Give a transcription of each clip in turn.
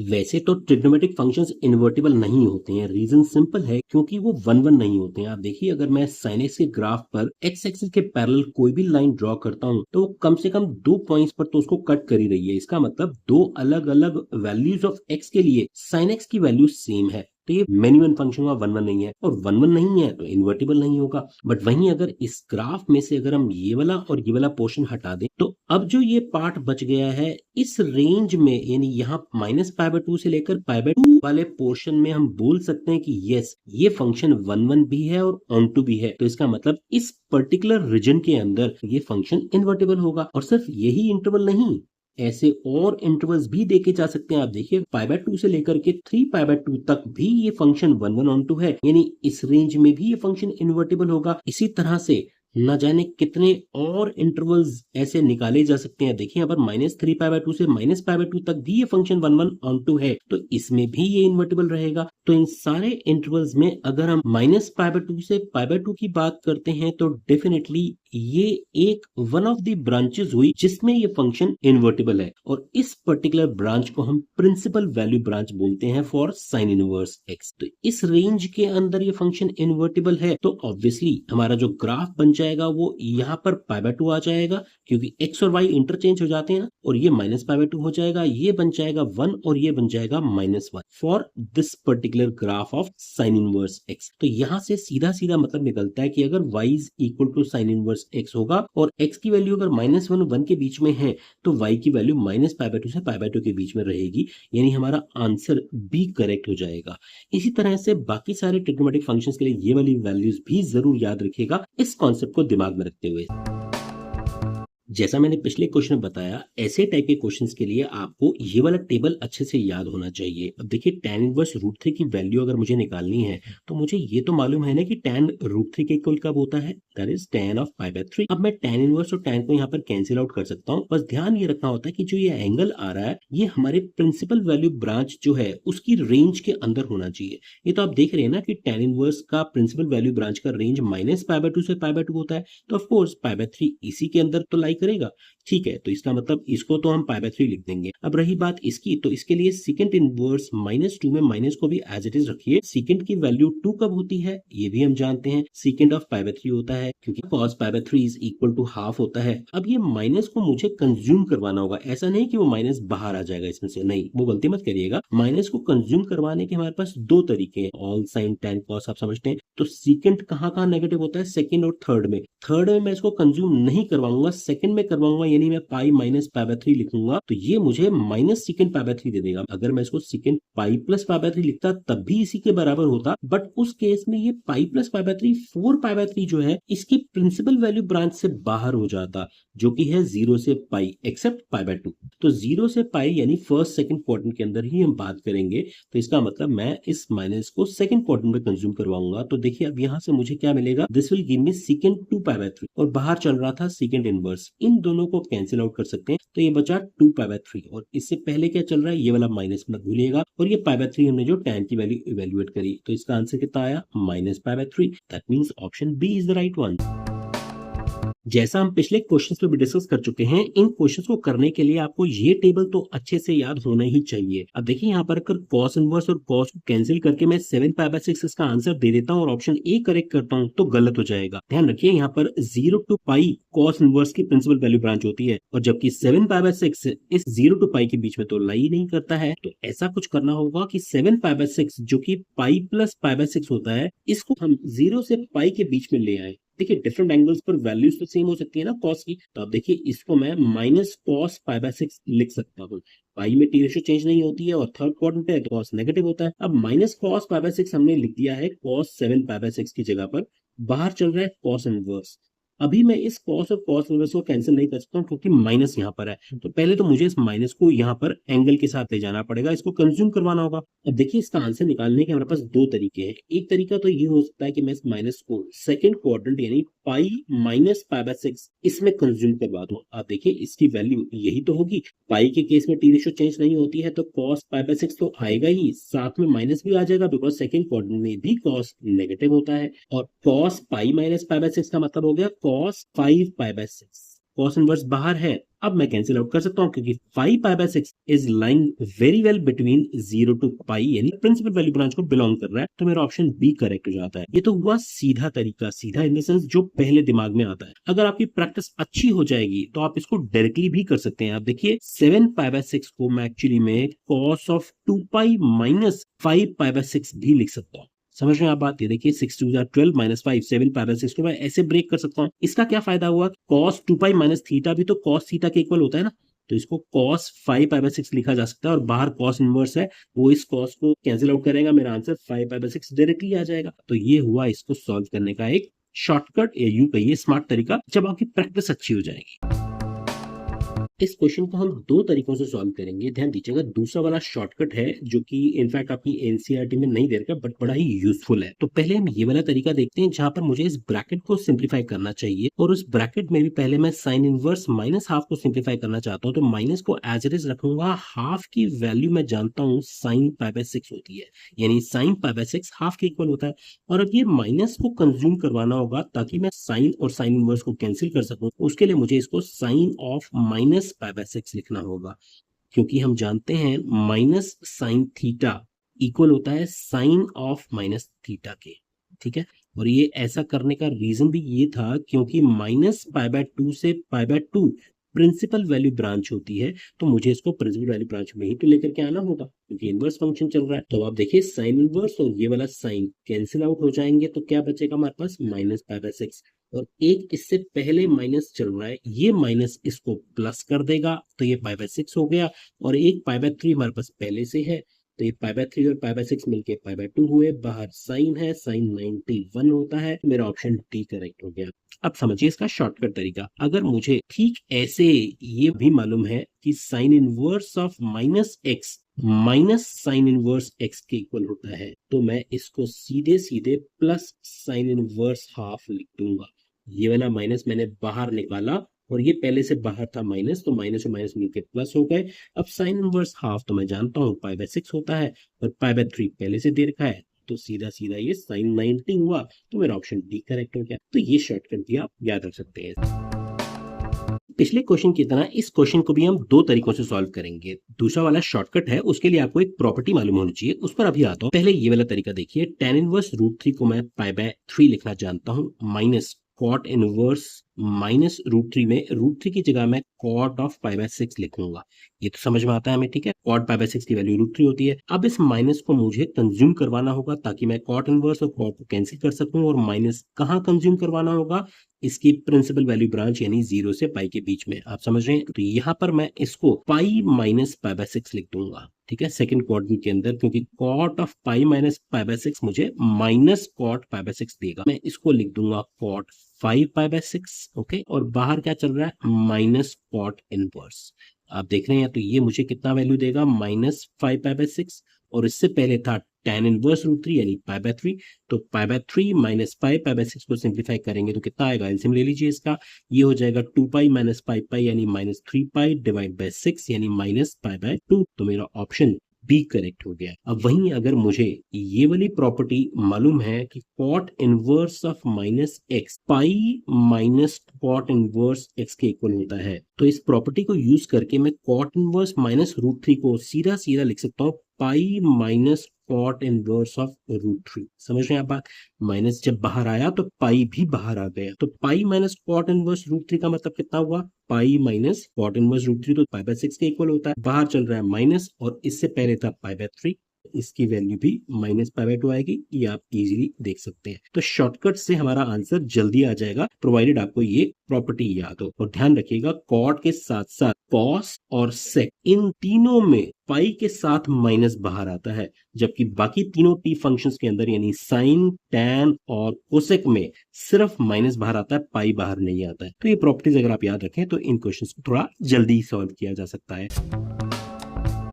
वैसे तो trigonometric functions invertible नहीं होते हैं। रीजन सिंपल है, क्योंकि वो वन वन नहीं होते हैं। आप देखिए, अगर मैं साइन एक्स के ग्राफ पर एक्स एक्सिस के पैरेलल कोई भी लाइन ड्रॉ करता हूँ तो वो कम से कम दो पॉइंट्स पर तो उसको कट कर ही रही है। इसका मतलब दो अलग अलग वैल्यूज ऑफ एक्स के लिए साइन एक्स की वैल्यू सेम है, तो ये मेनी वन फंक्शन हुआ, वन वन नहीं है। और वन वन नहीं है तो इन्वर्टिबल नहीं होगा। बट वहीं अगर इस ग्राफ में से अगर हम ये वाला और ये वाला पोर्शन हटा दें तो अब जो ये पार्ट बच गया है इस रेंज में, यानी यहाँ -π/2 से लेकर π/2 वाले पोर्शन में, हम बोल सकते हैं कि यस, ये फंक्शन वन वन भी है और ऑन टू भी है। तो इसका मतलब इस पर्टिकुलर रीजन के अंदर ये फंक्शन इन्वर्टिबल होगा। और सिर्फ यही इंटरवल नहीं, ऐसे और इंटरवल्स भी देखे जा सकते हैं। आप देखिए, π/2 से लेकर के 3π/2 तक भी ये function one one onto है, यानी इस रेंज में भी ये फंक्शन इन्वर्टिबल होगा। इसी तरह से न जाने कितने और इंटरवल्स ऐसे निकाले जा सकते हैं। देखिए, अगर -3π/2 से -π/2 तक भी ये function one one onto है तो इसमें भी ये इन्वर्टिबल रहेगा। तो इन सारे इंटरवल्स में अगर हम -π/2 से π/2 की बात करते हैं तो डेफिनेटली ये एक वन ऑफ द ब्रांचेस हुई जिसमें ये फंक्शन इन्वर्टिबल है। और इस पर्टिकुलर ब्रांच को हम प्रिंसिपल वैल्यू ब्रांच बोलते हैं फॉर साइन इनवर्स एक्स। तो इस रेंज के अंदर ये फंक्शन इन्वर्टिबल है तो ऑब्वियसली हमारा जो ग्राफ बन जाएगा वो यहाँ पर π/2 आ जाएगा, क्योंकि x और y इंटरचेंज हो जाते हैं ना, और ये -π/2 हो जाएगा, ये बन जाएगा 1 और ये बन जाएगा -1 for this particular graph of sine inverse x। तो यहाँ से सीधा सीधा मतलब निकलता है कि अगर y is equal to sine inverse x होगा और x की वैल्यू अगर -1 1 के बीच में है तो y की वैल्यू -π/2 से π/2 के बीच में रहेगी, यानी हमारा आंसर बी करेक्ट हो जाएगा। इसी तरह से बाकी सारे ट्रिग्नोमेट्रिक फंक्शंस के लिए ये वाली वैल्यूज भी जरूर याद रखिएगा, इस कॉन्सेप्ट को दिमाग में रखते हुए। जैसा मैंने पिछले क्वेश्चन में बताया, ऐसे टाइप के क्वेश्चंस के लिए आपको ये वाला टेबल अच्छे से याद होना चाहिए। अब देखिए, tan इनवर्स √3 की वैल्यू अगर मुझे निकालनी है तो मुझे ये तो मालूम है ना कि tan √3 के इक्वल कब होता है, दैट इज tan ऑफ π/3। अब मैं tan इनवर्स और tan को यहाँ पर कैंसिल आउट कर सकता हूँ। बस ध्यान ये रखना होता है कि जो ये एंगल आ रहा है ये हमारे प्रिंसिपल वैल्यू ब्रांच जो है उसकी रेंज के अंदर होना चाहिए। ये तो आप देख रहे हैं ना कि tan इनवर्स का प्रिंसिपल वैल्यू ब्रांच का रेंज -π/2 से π/2 होता है, तो ऑफकोर्स π/3 इसी के अंदर तो लाई करेगा। ठीक है, तो इसका मतलब इसको तो हम π/3 लिख देंगे। अब रही बात इसकी, तो इसके लिए सीकेंट इनवर्स -2 में माइनस को भी एज इट इज रखिए। सीकेंट की वैल्यू 2 कब होती है ये भी हम जानते हैं, सीकेंट ऑफ π/3 होता है, क्योंकि cos π/3 is equal to half होता है। अब ये माइनस को मुझे कंज्यूम करवाना होगा, ऐसा नहीं कि वो माइनस बाहर आ जाएगा इसमें से, नहीं, वो गलती मत करिएगा। माइनस को कंज्यूम करवाने के हमारे पास दो तरीके हैं, ऑल साइन tan cos आप समझते हैं। तो सीकेंट कहाँ कहाँ नेगेटिव होता है, सेकंड और थर्ड में। थर्ड में मैं इसको कंज्यूम नहीं करवाऊंगा, सेकंड में करवाऊंगा, यानी मैं पाई माइनस π/3 लिखूंगा तो ये मुझे माइनस सीकेंट π/3 दे देगा। अगर मैं इसको सीकेंट पाई प्लस π/3 लिखता तब भी इसी के बराबर होता, बट उस केस में ये पाई प्लस π/3 4π/3 जो है इसकी प्रिंसिपल वैल्यू ब्रांच से बाहर हो जाता, जो कि है 0 से पाई एक्सेप्ट π/2। तो 0 से पाई यानी फर्स्ट सेकंड क्वाड्रेंट के अंदर ही हम बात करेंगे। तो इसका मतलब मैं इस माइनस को सेकंड क्वाड्रेंट में कंज्यूम करवाऊंगा। तो देखिए, अब यहाँ से मुझे क्या मिलेगा, this will give me secant 2π/3 और बाहर चल रहा था सीकेंट इनवर्स। इन दोनों को कैंसिल आउट कर सकते हैं, तो ये बचा 2π/3। और इससे पहले क्या चल रहा है, ये वाला माइनस मत भूलिएगा। और ये π/3 हमने जो tan की वैल्यू इवेल्युएट करी, तो इसका आंसर कितना आया, -π/3। That means option B is the right one. जैसा हम पिछले क्वेश्चंस में भी डिस्कस कर चुके हैं, इन क्वेश्चंस को करने के लिए आपको ये टेबल तो अच्छे से याद होना ही चाहिए। अब देखिए, यहाँ पर अगर cos इनवर्स और cos को कैंसिल करके मैं 7π/6 इसका आंसर दे देता हूँ और ऑप्शन ए करेक्ट करता हूँ तो गलत हो जाएगा। ध्यान रखिए, यहाँ पर 0 to पाई cos इनवर्स की प्रिंसिपल वैल्यू ब्रांच होती है, और जबकि 7π/6 इस 0 to पाई के बीच में तो लाई नहीं करता है। तो ऐसा कुछ करना होगा कि 7π/6 जो कि पाई प्लस π/6 होता है, इसको हम 0 से पाई के बीच में ले आए। देखिए, डिफरेंट एंगल्स पर वैल्यूज तो सेम हो सकती है ना कॉस की, तो अब देखिए इसको मैं -cos π/6 लिख सकता हूँ। पाई में टी रेशियो चेंज नहीं होती है और थर्ड क्वाड्रेंट है तो कॉस नेगेटिव होता है। अब -cos π/6 हमने लिख दिया है cos 7π/6 की जगह पर, बाहर चल रहा है cos इनवर्स। अभी मैं इस cos और cos इनवर्स को कैंसिल नहीं कर सकता हूँ क्योंकि माइनस यहाँ पर है। तो पहले तो मुझे इस माइनस को यहाँ पर एंगल के साथ ले जाना पड़ेगा, इसको कंज्यूम करवाना होगा। अब देखिए, इसका आंसर निकालने के हमारे पास दो तरीके हैं। एक तरीका तो ये हो सकता है कि मैं इस माइनस को सेकंड क्वाड्रेंट यानी पाई -π/6 इसमें कंज्यूम करवा दूं। आप देखिए, इसकी वैल्यू यही तो होगी। पाई के केस में टी रेशियो चेंज नहीं होती है तो cos π/6 तो आएगा ही, साथ में माइनस भी आ जाएगा बिकॉज सेकंड क्वाड्रेंट में भी cos नेगेटिव होता है। और cos पाई -π/6 का मतलब हो गया cos 5π/6। cos इनवर्स बाहर है, अब मैं कैंसिल आउट कर सकता हूँ क्योंकि 5 pi by 6 is lying very well between 0 to pi, यानी प्रिंसिपल वैल्यू ब्रांच को बिलोंग कर रहा है, तो मेरा ऑप्शन बी करेक्ट हो जाता है। ये तो हुआ सीधा तरीका, सीधा इन द सेंस जो पहले दिमाग में आता है। अगर आपकी प्रैक्टिस अच्छी हो जाएगी तो आप इसको डायरेक्टली भी कर सकते हैं। आप देखिए 7 पाई बाय 6 को मैं एक्चुअली में cos of 2 pi minus 5 pi by 6 भी लिख सकता हूँ। समझ में आप बात? ये देखिए 6 2 12 माइनस 5 7 पाई बाय 6 को मैं ऐसे ब्रेक कर सकता हूँ। इसका क्या फायदा हुआ? कॉस 2 पाई माइनस थीटा भी तो कॉस थीटा के इक्वल होता है ना, तो इसको cos 5 पाई बाय 6 लिखा जा सकता है, और बाहर cos इनवर्स है, वो इस cos को कैंसिल आउट करेगा, मेरा आंसर 5 पाई बाय 6 डायरेक्टली आ जाएगा। तो ये हुआ इसको सॉल्व करने का एक शॉर्टकट, या यूं कहिए स्मार्ट तरीका, जब आपकी प्रैक्टिस अच्छी हो जाएगी। इस क्वेश्चन को हम दो तरीकों से सॉल्व करेंगे, ध्यान दीजिएगा। दूसरा वाला शॉर्टकट है जो कि इनफैक्ट आपकी एनसीईआरटी में नहीं दे रखा, बट बड़ा ही यूजफुल है। तो पहले हम ये वाला तरीका देखते हैं जहां पर मुझे इस ब्रैकेट को सिंप्लीफाई करना चाहिए, और उस ब्रैकेट में भी पहले मैं साइन इनवर्स माइनस हाफ को सिंप्लीफाई करना चाहता हूं। तो माइनस को एज इट इज रखूंगा, हाफ की वैल्यू मैं जानता हूं साइन पाई बाय 6 होती है, यानी साइन पाई बाय 6 हाफ के इक्वल होता है। और अब ये माइनस को कंज्यूम करवाना होगा ताकि मैं साइन और साइन इनवर्स को कैंसिल कर सकूं। उसके लिए मुझे इसको sine of minus pi by 6 लिखना होगा, क्योंकि हम जानते हैं माइनस साइन थीटा इक्वल होता है साइन ऑफ माइनस थीटा के। ठीक है, और ये ऐसा करने का रीजन भी ये था क्योंकि माइनस पाई बाय 2 से pi by 2 principal value branch होती है, तो मुझे इसको प्रिंसिपल वैल्यू ब्रांच में ही तो लेकर के आना होगा क्योंकि इनवर्स फंक्शन चल रहा है। तो आप देखिए साइन इनवर्स और ये वाला साइन कैंसिल आउट हो जाएंगे, तो क्या बचेगा हमारे पास? माइनस पाई बाय 6, और एक इससे पहले माइनस चल रहा है, ये माइनस इसको प्लस कर देगा, तो ये पाई बाय 6 हो गया। और एक पाई बाय 3 हमारे पास पहले से है, तो ये पाई बाय 3 और पाई बाय 6 मिलके पाई बाय 2 हुए। बाहर साइन है, साइन 91 होता है, मेरा ऑप्शन डी करेक्ट हो गया। अब समझिए इसका शॉर्टकट तरीका। अगर मुझे ठीक ऐसे ये भी मालूम है कि sine inverse of minus x minus sign inverse x के इक्वल होता है, तो मैं इसको सीधे सीधे प्लस साइन इनवर्स हाफ लिख दूंगा। ये वाला माइनस मैंने बाहर निकाला, और ये पहले से बाहर था माइनस, तो माइनस और माइनस मिलके प्लस हो गए। अब साइन इनवर्स हाफ तो मैं जानता हूँ पाई बाय 6 होता है, और पाई बाय 3 पहले से दे रखा है, तो सीधा सीधा ये साइन 90 हुआ, तो मेरा ऑप्शन डी करेक्ट हो गया। तो ये शॉर्टकट भी आप याद रख सकते हैं। पिछले क्वेश्चन की तरह इस क्वेश्चन को भी हम दो तरीकों से सॉल्व करेंगे। दूसरा वाला शॉर्टकट है, उसके लिए आपको एक प्रॉपर्टी मालूम होनी चाहिए, उस पर अभी आता हूँ। पहले ये वाला तरीका देखिए, tan इनवर्स √3 को मैं पाई बाय 3 लिखना जानता हूँ, माइनस कॉट इनवर्स माइनस √3 में √3 की जगह मैं कॉट ऑफ पाई बाय 6 लिखूंगा। ये तो समझ में आता है हमें, ठीक है। कॉट पाई बाय 6 की वैल्यू √3 होती है। अब इस माइनस को मुझे कंज्यूम करवाना होगा ताकि मैं कॉट इनवर्स और कॉट को कैंसिल कर सकूं, और माइनस कहाँ कंज्यूम करवाना होगा? इसकी प्रिंसिपल वैल्यू ब्रांच, यानी 0 से पाई के बीच में। आप समझ रहे हैं? तो यहाँ पर मैं इसको पाई माइनस पाई बाय 6 लिख दूंगा, ठीक है, सेकंड क्वाड्रेंट के अंदर, क्योंकि cot of pi minus pi by 6 मुझे माइनस कॉट पाई बाय 6 देगा। मैं इसको लिख दूंगा कॉट 5 पाई बाय 6, ओके, और बाहर क्या चल रहा है? Minus cot inverse. आप देख रहे हैं, तो ये मुझे कितना वैल्यू देगा? -5 पाई बाय 6, और इससे पहले था tan इनवर्स √3 यानी पाई बाय 3, तो pi by 3 minus pi by 6 को सिंप्लीफाई करेंगे तो कितना आएगा? एलसीएम ले लीजिए इसका, ये हो जाएगा 2 पाई माइनस पाई यानी -3 पाई डिवाइड बाय 6 यानी माइनस पाई बाय 2, तो मेरा ऑप्शन बी करेक्ट हो गया। अब वहीं अगर मुझे ये वाली प्रॉपर्टी मालूम है कि cot inverse of minus x pi minus cot inverse x के इक्वल होता है, तो इस प्रॉपर्टी को यूज करके मैं कॉट इनवर्स माइनस √3 को सीधा सीधा लिख सकता हूँ pi minus cot inverse of √3। समझ रहे हैं आप बात? माइनस जब बाहर आया तो पाई भी बाहर आ गया, तो पाई माइनस कॉट इनवर्स √3 का मतलब कितना हुआ? पाई माइनस कॉट इनवर्स √3, तो पाई बाय 6 के इक्वल होता है। बाहर चल रहा है माइनस, और इससे पहले था पाई बाय 3, इसकी वैल्यू भी माइनस पाई बाय 2 आएगी, ये आप इजीली देख सकते हैं। तो शॉर्टकट से हमारा आंसर जल्दी आ जाएगा, प्रोवाइडेड आपको ये प्रॉपर्टी याद हो। और ध्यान रखिएगा, कॉट के साथ साथ कॉस और सेक, इन तीनों में पाई के साथ माइनस बाहर आता है, जबकि बाकी तीनों टी फंक्शंस के अंदर यानी साइन, टैन और कोसेक में सिर्फ माइनस बाहर आता है, पाई बाहर नहीं आता है। तो ये प्रॉपर्टीज अगर आप याद रखें तो इन क्वेश्चंस को थोड़ा जल्दी सॉल्व किया जा सकता है।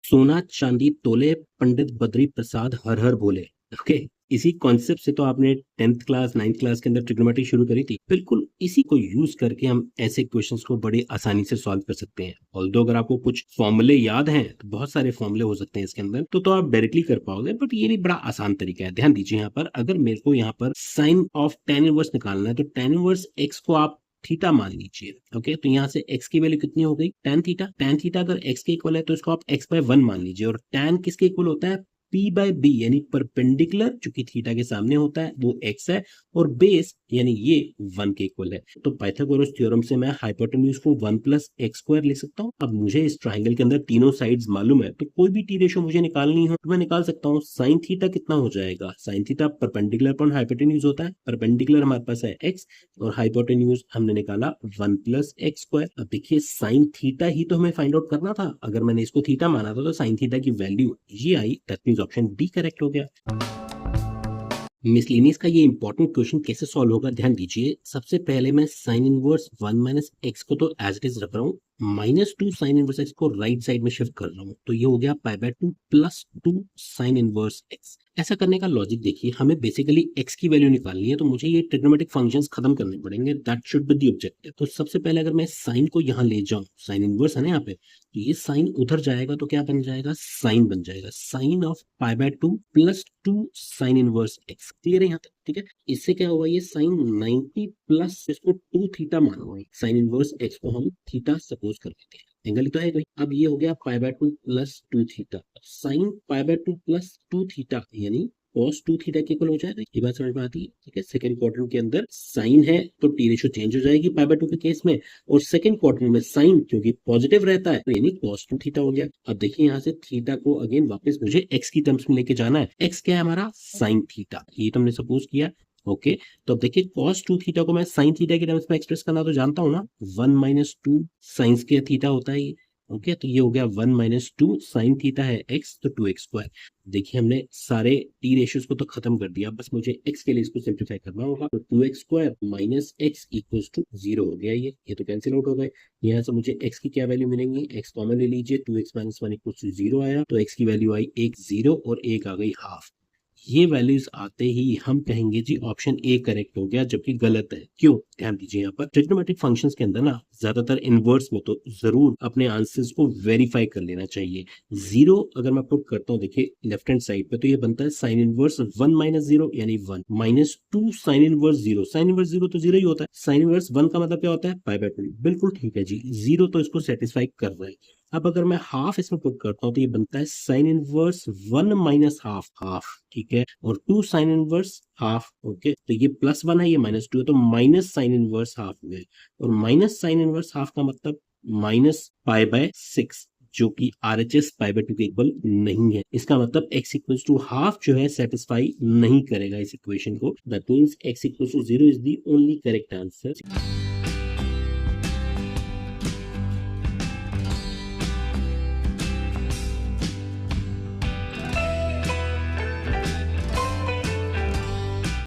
सोना चांदी तोले, पंडित बद्री प्रसाद हर हर बोले, ओके। इसी कॉन्सेप्ट से तो आपने 10th क्लास 9th क्लास के अंदर ट्रिग्नोमेट्री शुरू करी थी। बिल्कुल इसी को यूज करके हम ऐसे क्वेश्चंस को बड़ी आसानी से सॉल्व कर सकते हैं। ऑल्दो अगर आपको कुछ फॉर्मूले याद हैं तो बहुत सारे फॉर्मूले हो सकते हैं इसके अंदर, तो आप डायरेक्टली कर पाओगे, बट ये भी बड़ा आसान तरीका है। ध्यान दीजिए, यहाँ पर अगर मेरे को यहाँ पर साइन ऑफ tan इनवर्स निकालना है, तो tan इनवर्स x को आप थीटा मान लीजिए। ओके, तो यहाँ से x की वैल्यू कितनी हो गई, tan थीटा। tan थीटा अगर x के इक्वल है तो इसको आप x बाय 1 मान लीजिए, और tan किसके इक्वल होता है, p बाय b, यानी परपेंडिकुलर जो कि थीटा के सामने होता है वो x है, और बेस यानी ये 1 के इक्वल है। तो पाइथागोरस थ्योरम से मैं हाइपोटेन्यूज को 1 प्लस एक्स स्क्वायर लिख सकता हूँ। अब मुझे इस ट्राइंगल के अंदर तीनों साइड्स मालूम है, तो कोई भी टी रेशो मुझे निकालनी हो तो मैं निकाल सकता हूँ। साइन थीटा कितना हो जाएगा, sine theta perpendicular upon hypotenuse होता है, परपेंडिकुलर हमारे पास है x, और हाइपोटेन्यूज हमने निकाला 1 प्लस एक्स स्क्वायर। अब देखिए साइन थीटा ही तो हमें फाइंड आउट करना था, अगर मैंने इसको थीटा माना था तो साइन थीटा की वैल्यू ये आई, that means option D correct हो गया। मिसलिनियस का ये इंपॉर्टेंट क्वेश्चन कैसे सॉल्व होगा, ध्यान दीजिए। सबसे पहले मैं साइन इनवर्स 1 माइनस एक्स को तो एज इट इज रख रहा हूँ, -2 साइन इनवर्स एक्स को राइट साइड में शिफ्ट कर रहा हूँ, तो ये हो गया पाई by 2 plus 2 sine inverse x. ऐसा करने का लॉजिक देखिए, हमें बेसिकली x की वैल्यू निकालनी है, तो मुझे ये ट्रिग्नोमेट्रिक फंक्शंस खत्म करने पड़ेंगे, that should be the objective. तो सबसे पहले अगर मैं साइन को यहाँ ले जाऊं, साइन इनवर्स है ना यहाँ पे, तो ये साइन उधर जाएगा तो क्या बन जाएगा, साइन बन जाएगा, sine of pi by 2 plus 2 sine inverse x. Clear है यहाँ तक, ठीक है। इससे क्या होगा, ये साइन 90 प्लस इसको 2 थीटा मानो, साइन इनवर्स एक्स को हम थीटा सपोज कर लेते हैं, एंगल ही तो है कोई। अब ये हो गया पाई by 2 plus 2 theta, sine pi by 2 plus 2 theta यानी cos 2 थीटा के इक्वल हो जाएगा। ये बात समझ में आती है, ठीक है। सेकंड क्वाड्रेंट के अंदर साइन है तो टी रेशो चेंज हो जाएगी पाई बाय 2 के केस में, और सेकंड क्वाड्रेंट में साइन क्योंकि पॉजिटिव रहता है तो यानी cos 2 थीटा हो गया। अब देखिए यहाँ से थीटा को अगेन वापस मुझे x की टर्म्स में लेके जाना है, x क्या है हमारा, साइन थीटा, ये तो हमने सपोज किया। ओके, तो अब देखिए cos 2 थीटा को मैं साइन थीटा के टर्म्स में एक्सप्रेस करना तो जानता हूँ ना, 1 माइनस 2 साइन स्क्वायर थीटा होता है ये। ओके, तो ये हो गया 1 माइनस 2 साइन थीटा है x, तो 2x स्क्वायर। देखिए हमने सारे टी रेशियोज को तो खत्म कर दिया, बस मुझे x के लिए इसको सिंप्लीफाई करना होगा, तो 2x square minus x equals to 0 हो गया। ये तो कैंसिल आउट हो गए। यहाँ से मुझे x की क्या वैल्यू मिलेंगी, x कॉमन ले लीजिए, 2x माइनस 1 इक्वल्स टू 0 आया, तो x की वैल्यू आई 1 0 और 1 आ गई हाफ। ये वैल्यूज आते ही हम कहेंगे जी ऑप्शन ए करेक्ट हो गया, जबकि गलत है। क्यों, ध्यान दीजिए यहाँ पर ट्रिग्नोमेट्रिक फंक्शंस के अंदर ना ज्यादातर इनवर्स में तो जरूर अपने आंसर्स को वेरीफाई कर लेना चाहिए। 0 अगर मैं पुट करता हूँ देखिए लेफ्ट हैंड साइड पे, तो ये बनता है साइन इनवर्स 1 माइनस 0 यानी 1, minus 2 sine inverse 0, sine inverse 0 तो 0 ही होता है, साइन इनवर्स 1 का मतलब क्या होता है, पाई बाय 2। बिल्कुल ठीक है जी, 0 तो इसको सेटिस्फाई कर रहा है। अब अगर मैं हाफ इसमें पुट करता हूँ तो ये बनता है sine inverse 1 minus half, half, ठीक है, और 2 साइन इनवर्स हाफ। ओके, तो ये +1 है, ये -2 है, तो माइनस साइन इनवर्स हाफ में, और माइनस साइन इनवर्स हाफ का मतलब माइनस पाई बाय 6, जो कि RHS पाई बाय 2 के इक्वल नहीं है। इसका मतलब x इक्वल्स टू हाफ जो है सेटिस्फाई नहीं करेगा इस इक्वेशन को, that means x equals to 0 is the only correct answer.